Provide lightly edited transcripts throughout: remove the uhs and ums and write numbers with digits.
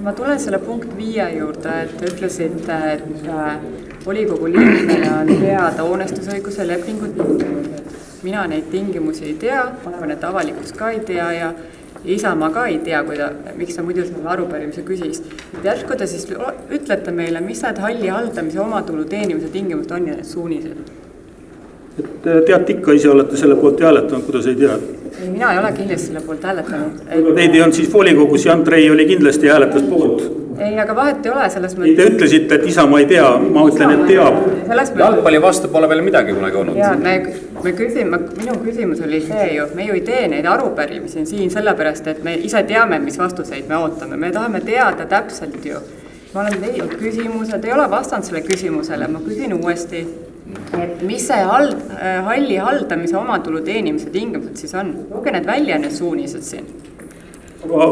Ma tulen selle punkt 5 juurde, et ütlesite, et volikogu liikmele on teada hoonestusõiguse lepingud. Mina neid tingimusi ei tea, arvan, et avalikkus ka ei tea ja Isamaa ka ei tea, miks ta muidu selle arupärimise küsis. Järsku te siis ütlete meile, mis need halli haldamise omatulu teenimise tingimused on ja need suunised? Teate ikka, ise olete selle poolt hääletanud, kuidas ei tea? Ei, mina ei ole kindlasti selle poolt hääletanud. Teid ei on siis volikogus ja Andrei oli kindlasti hääletas poolt. Ei, aga vahet ei ole selles mõttes. Te ütlesite, et Isamaa ei tea, ma ütlen, et teab. Jalgpalli vastu pole veel midagi kunagi olnud. Ja, minu küsimus oli see ju, me ju ei tee neid arupärimisi siin sellepärast, et me ise teame, mis vastuseid me ootame. Me tahame teada täpselt ju. Ma olen teinud küsimused, ei ole vastanud selle küsimusele, ma küsin uuesti, et mis see halli haldamise omatulu teenimise tingimused siis on? Looge need välja need suunised siin. Aga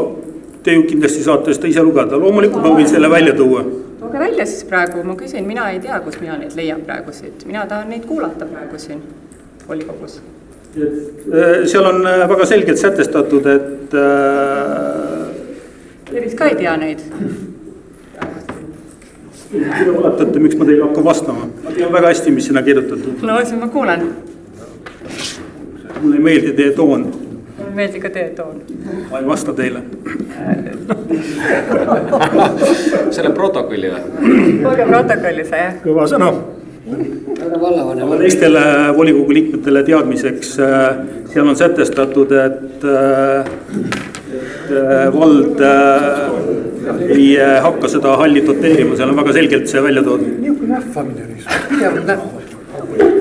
te ju kindlasti saate seda ise lugeda. Loomulikult ma võin selle välja tuua. Looge välja siis praegu. Ma küsin, mina ei tea, kus mina neid leian praegu siit. Mina tahan neid kuulata praegu siin volikogus. Seal on väga selgelt sätestatud, et... Te vist ka ei tea neid? Te valetate, miks ma teile hakkan vastama. Ma tean väga hästi, mis sinna kirjutatud. No, siis ma kuulen. Mulle ei meeldi teie toon. Mulle ei meeldi ka teie toon. Ma ei vasta teile. Selle protokolli või? Olge protokolli see, jah? Kõva sõna. Aga teistele volikogu liikmetele teadmiseks, seal on sätestatud, et vald ei hakka seda halli doteerima, seal on väga selgelt see välja toodud. Niisugune nähvamine oli, pidevalt nähva.